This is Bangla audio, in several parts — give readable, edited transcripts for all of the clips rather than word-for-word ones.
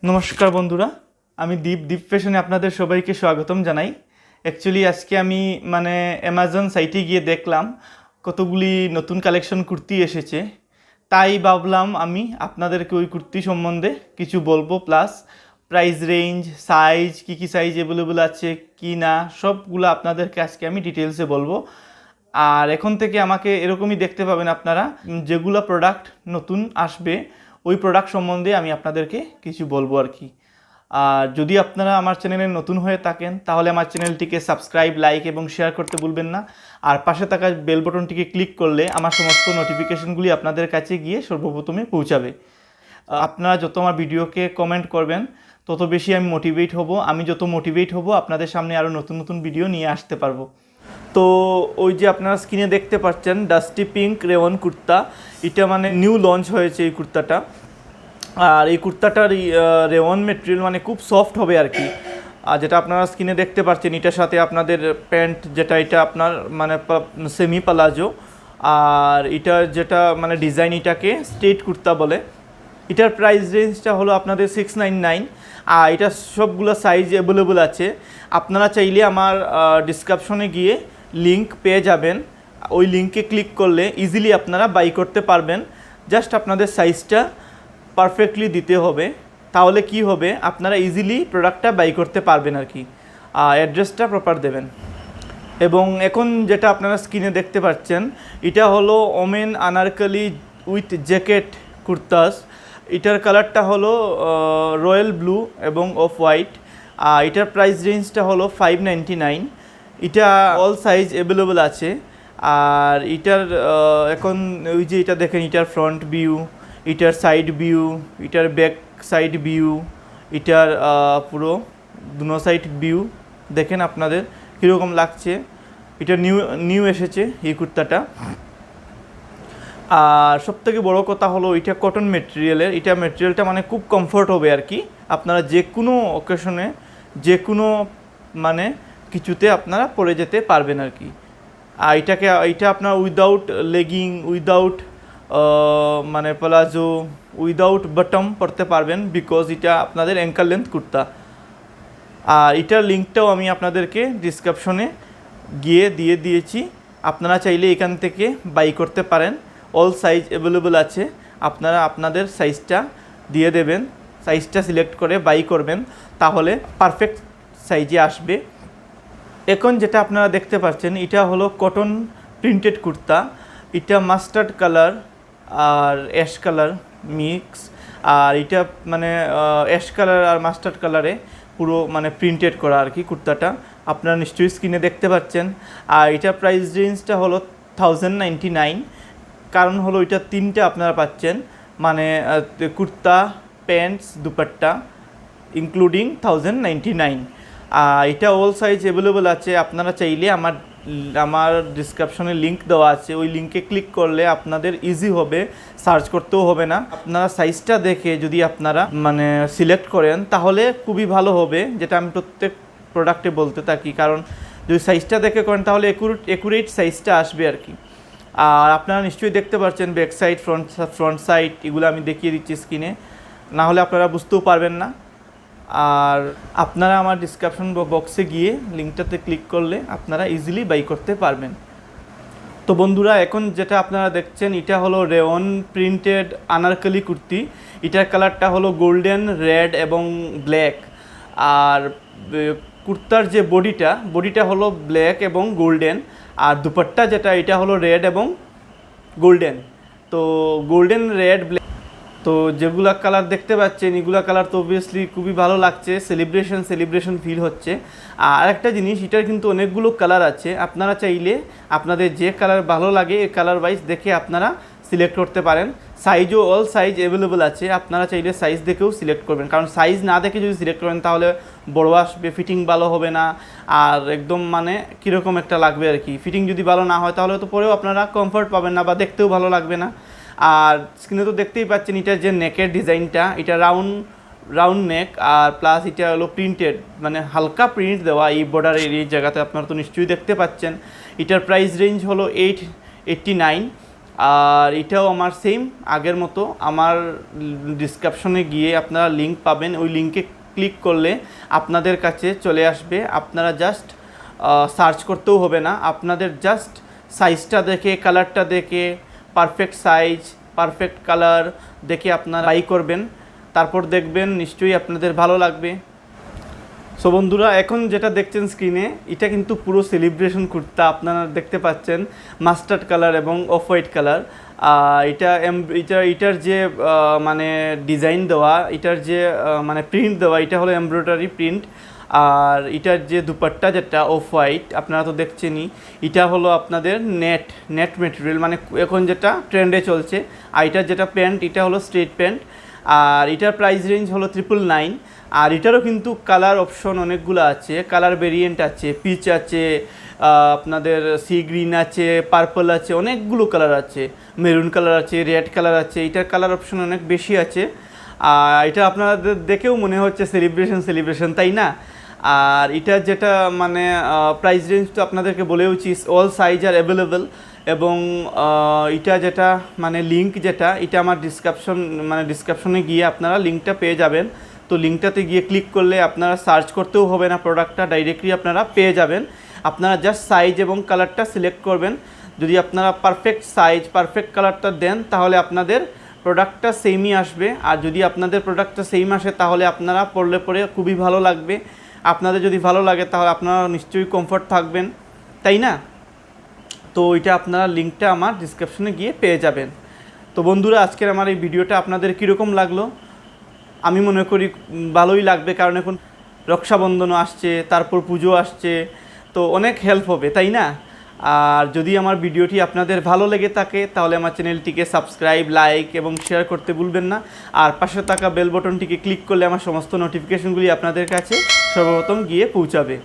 নমস্কার বন্ধুরা, আমি দীপ ফ্যাশনে আপনাদের সবাইকে স্বাগতম জানাই। অ্যাকচুয়ালি আজকে আমি অ্যামাজন সাইটে গিয়ে দেখলাম কতগুলি নতুন কালেকশন কুর্তি এসেছে, তাই ভাবলাম আমি আপনাদেরকে ওই কুর্তি সম্বন্ধে কিছু বলবো, প্লাস প্রাইস রেঞ্জ, সাইজ, কী সাইজ অ্যাভেলেবল আছে কি না, সবগুলো আপনাদেরকে আজকে আমি ডিটেলসে বলবো। আর এখন থেকে আমাকে এরকমই দেখতে পাবেন আপনারা, যেগুলো প্রোডাক্ট নতুন আসবে ওই প্রোডাক্ট সম্বন্ধে আমি আপনাদেরকে কিছু বলবো আর কি। আর যদি আপনারা আমার চ্যানেলে নতুন হয়ে থাকেন তাহলে আমার চ্যানেলটিকে সাবস্ক্রাইব, লাইক এবং শেয়ার করতে ভুলবেন না। আর পাশে থাকা বেল বটনটিকে ক্লিক করলে আমার সমস্ত নোটিফিকেশনগুলি আপনাদের কাছে গিয়ে সর্বপ্রথমে পৌঁছাবে। আপনারা যত আমার ভিডিওকে কমেন্ট করবেন তত বেশি আমি মোটিভেট হব। আমি যত মোটিভেট হব আপনাদের সামনে আরও নতুন নতুন ভিডিও নিয়ে আসতে পারবো। তো ওই যে আপনারা স্ক্রিনে দেখতে পাচ্ছেন ডাস্টি পিঙ্ক রেওয়ান কুর্তা, এটা নিউ লঞ্চ হয়েছে এই কুর্তাটা। আর এই কুর্তাটার রেওয়ান মেটেরিয়াল খুব সফট হবে আর কি। আর যেটা আপনারা স্ক্রিনে দেখতে পাচ্ছেন এটার সাথে আপনাদের প্যান্ট, যেটা এটা আপনার সেমি প্লাজো, আর এটা যেটা ডিজাইন, এটাকে স্ট্রেট কুর্তা বলে। এটার প্রাইস রেঞ্জটা হলো আপনাদের 699। আর এটা সবগুলো সাইজ অ্যাভেলেবল আছে। আপনারা চাইলে আমার ডিসক্রিপশনে গিয়ে লিঙ্ক পেয়ে যাবেন, ওই লিঙ্কে ক্লিক করলে ইজিলি আপনারা বাই করতে পারবেন। জাস্ট আপনাদের সাইজটা পারফেক্টলি দিতে হবে, তাহলে কি হবে, আপনারা ইজিলি প্রোডাক্টটা বাই করতে পারবেন আর কি। অ্যাড্রেসটা প্রপার দেবেন। এবং এখন যেটা আপনারা স্ক্রিনে দেখতে পাচ্ছেন এটা হলো ওমেন আনারকলি উইথ জ্যাকেট কুর্তাস। এটার কালারটা হলো রয়্যাল ব্লু এবং অফ হোয়াইট। এটার প্রাইস রেঞ্জটা হলো 599। এটা অল সাইজ অ্যাভেলেবল আছে। আর এটার এখন ওই যে এটা দেখেন, এটার ফ্রন্ট ভিউ, এটার সাইড ভিউ, এটার ব্যাক সাইড ভিউ, এটার পুরো দুনো সাইড ভিউ দেখেন আপনাদের কীরকম লাগছে। এটা নিউ এসেছে এই কুর্তাটা। আর সবথেকে বড় কথা হলো এটা কটন মেটেরিয়ালের। এটা মেটেরিয়ালটা খুব কমফোর্ট হবে আর কি। আপনারা যে কোনো অকেশনে, যে কোনো কিছুতে আপনারা পরে যেতে পারবেন আর কি। আর এটা আপনার without lagging, without palazzo, without bottom পরতে পারবেন, বিকজ এটা আপনাদের অ্যাঙ্কেল লেন্থ কুর্তা। আর এটার লিঙ্কটাও আমি আপনাদেরকে ডিসক্রিপশনে গিয়ে দিয়ে দিয়েছি, আপনারা চাইলে এখান থেকে বাই করতে পারেন। অল সাইজ অ্যাভেলেবল আছে, আপনারা আপনাদের সাইজটা দিয়ে দেবেন, সাইজটা সিলেক্ট করে বাই করবেন, তাহলে পারফেক্ট সাইজে আসবে। এখন যেটা আপনারা দেখতে পাচ্ছেন এটা হলো কটন প্রিন্টেড কুর্তা। এটা মাস্টার্ড কালার আর অ্যাশ কালার মিক্স। আর এটা অ্যাশ কালার আর মাস্টার্ড কালারে পুরো প্রিন্টেড করা আর কি কুর্তাটা, আপনারা নিশ্চয়ই স্ক্রিনে দেখতে পাচ্ছেন। আর এটা প্রাইস রেঞ্জটা হলো 1099। কারণ হলো এটা তিনটা আপনারা পাচ্ছেন, কুর্তা, প্যান্টস, দুপাট্টা ইনক্লুডিং 1099। এটা অল সাইজ অ্যাভেলেবল আছে। আপনারা চাইলে আমার ডিসক্রিপশনে লিঙ্ক দেওয়া আছে, ওই লিঙ্কে ক্লিক করলে আপনাদের ইজি হবে, সার্চ করতেও হবে না। আপনারা সাইজটা দেখে যদি আপনারা সিলেক্ট করেন তাহলে খুবই ভালো হবে, যেটা আমি প্রত্যেক প্রোডাক্টে বলতে থাকি। কারণ যদি সাইজটা দেখে করেন তাহলে একুরেট সাইজটা আসবে আর কি। আর আপনারা নিশ্চয়ই দেখতে পাচ্ছেন ব্যাক সাইড, ফ্রন্ট সাইড, এগুলো আমি দেখিয়ে দিচ্ছি স্ক্রিনে, না হলে আপনারা বুঝতেও পারবেন না। আর আপনারা আমার ডিসক্রিপশন বক্সে গিয়ে লিঙ্কটাতে ক্লিক করলে আপনারা ইজিলি বাই করতে পারবেন। তো বন্ধুরা, এখন যেটা আপনারা দেখছেন এটা হলো রেওয়ান প্রিন্টেড আনারকলি কুর্তি। এটার কালারটা হলো গোল্ডেন, রেড এবং ব্ল্যাক। আর কুর্তার যে বডিটা হলো ব্ল্যাক এবং গোল্ডেন। আর দুপাট্টা যেটা, এটা হলো রেড এবং গোল্ডেন। তো গোল্ডেন, রেড, ব্ল্যাক, তো যেগুলা কালার দেখতে পাচ্ছেন এগুলা কালার তো অবভিয়াসলি খুবই ভালো লাগছে, সেলিব্রেশন ফিল হচ্ছে। আর একটা জিনিস, এটার কিন্তু অনেকগুলো কালার আছে। আপনারা চাইলে আপনাদের যে কালার ভালো লাগে এই কালার ওয়াইজ দেখে আপনারা সিলেক্ট করতে পারেন। সাইজও অল সাইজ অ্যাভেলেবল আছে, আপনারা চাইলে সাইজ দেখেও সিলেক্ট করবেন। কারণ সাইজ না দেখে যদি সিলেক্ট করেন তাহলে বড় আসবে, ফিটিং ভালো হবে না, আর একদম কীরকম একটা লাগবে আর কি। ফিটিং যদি ভালো না হয় তাহলে তো পরেও আপনারা কমফর্ট পাবেন না বা দেখতেও ভালো লাগবে না। আর স্ক্রিনে তো দেখতেই পাচ্ছেন এটার যে নেকের ডিজাইনটা, এটা রাউন্ড নেক, আর প্লাস এটা হলো প্রিন্টেড, হালকা প্রিন্ট দেওয়া এই বর্ডারের এই জায়গাতে, আপনারা তো নিশ্চয়ই দেখতে পাচ্ছেন। এটার প্রাইস রেঞ্জ হলো 889। আর এটাও আমার সেম আগের মতো, আমার ডিসক্রিপশনে গিয়ে আপনারা লিঙ্ক পাবেন, ওই লিঙ্কে ক্লিক করলে আপনাদের কাছে চলে আসবে। আপনারা জাস্ট সার্চ করতেও হবে না, আপনাদের জাস্ট সাইজটা দেখে, কালারটা দেখে, পারফেক্ট সাইজ, পারফেক্ট কালার দেখে আপনারা বাই করবেন। তারপর দেখবেন নিশ্চয়ই আপনাদের ভালো লাগবে। সো বন্ধুরা, এখন যেটা দেখছেন স্ক্রিনে, এটা কিন্তু পুরো সেলিব্রেশন কুর্তা। আপনারা দেখতে পাচ্ছেন মাস্টার্ড কালার এবং অফ হোয়াইট কালার। এটার যে মানে ডিজাইন দেওয়া, এটার যে মানে প্রিন্ট দেওয়া, এটা হলো এমব্রয়ডারি প্রিন্ট। আর এটার যে দুপাট্টা যেটা অফ হোয়াইট, আপনারা তো দেখছেনই, এটা হলো আপনাদের নেট মেটেরিয়াল, মানে এখন যেটা ট্রেন্ডে চলছে। আর এটার যেটা প্যান্ট, এটা হলো স্ট্রেট প্যান্ট। আর এটার প্রাইস রেঞ্জ হলো 999। আর এটারও কিন্তু কালার অপশন অনেকগুলো আছে, কালার ভেরিয়েন্ট আছে, পিচ আছে, আপনাদের সি গ্রিন আছে, পার্পল আছে, অনেকগুলো কালার আছে, মেরুন কালার আছে, রেড কালার আছে। এটার কালার অপশন অনেক বেশি আছে। আর এটা আপনাদের দেখেও মনে হচ্ছে সেলিব্রেশন, তাই না? আর এটা যেটা মানে প্রাইস রেঞ্জ তো আপনাদেরকে বলেওছি, অল সাইজ আর অ্যাভেলেবেল। এবং এটা যেটা মানে লিঙ্ক যেটা, এটা আমার ডিসক্রিপশনে গিয়ে আপনারা লিঙ্কটা পেয়ে যাবেন। তো লিঙ্কটাতে গিয়ে ক্লিক করলে আপনারা সার্চ করতেও হবে না, প্রোডাক্টটা ডাইরেক্টলি আপনারা পেয়ে যাবেন। আপনারা জাস্ট সাইজ এবং কালারটা সিলেক্ট করবেন। যদি আপনারা পারফেক্ট সাইজ, পারফেক্ট কালারটা দেন, তাহলে আপনাদের প্রোডাক্টটা সেমই আসবে। আর যদি আপনাদের প্রোডাক্টটা সেম আসে, তাহলে আপনারা পরলে পরে খুবই ভালো লাগবে। আপনাদের যদি ভালো লাগে, তাহলে আপনারা নিশ্চয়ই কমফর্ট থাকবেন, তাই না? তো ওইটা আপনারা লিঙ্কটা আমার ডিসক্রিপশনে গিয়ে পেয়ে যাবেন। তো বন্ধুরা, আজকের আমার এই ভিডিওটা আপনাদের কীরকম লাগলো? আমি মনে করি ভালোই লাগবে, কারণ এখন রক্ষাবন্ধনও আসছে, তারপর পুজো আসছে, তো অনেক হেল্প হবে, তাই না? আর যদি আমার ভিডিওটি আপনাদের ভালো লেগে থাকে, তাহলে আমার চ্যানেলটিকে সাবস্ক্রাইব, লাইক এবং শেয়ার করতে ভুলবেন না। আর পাশে থাকা বেল বটনটিকে ক্লিক করলে আমার সমস্ত নোটিফিকেশনগুলি আপনাদের কাছে সর্বপ্রথম গিয়ে পৌঁছাবে।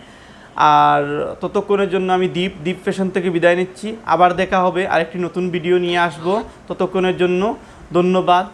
আর ততক্ষণের জন্য আমি দীপ ফ্যাশন থেকে বিদায় নিচ্ছি। আবার দেখা হবে, আরেকটি নতুন ভিডিও নিয়ে আসবো। ততক্ষণের জন্য ধন্যবাদ।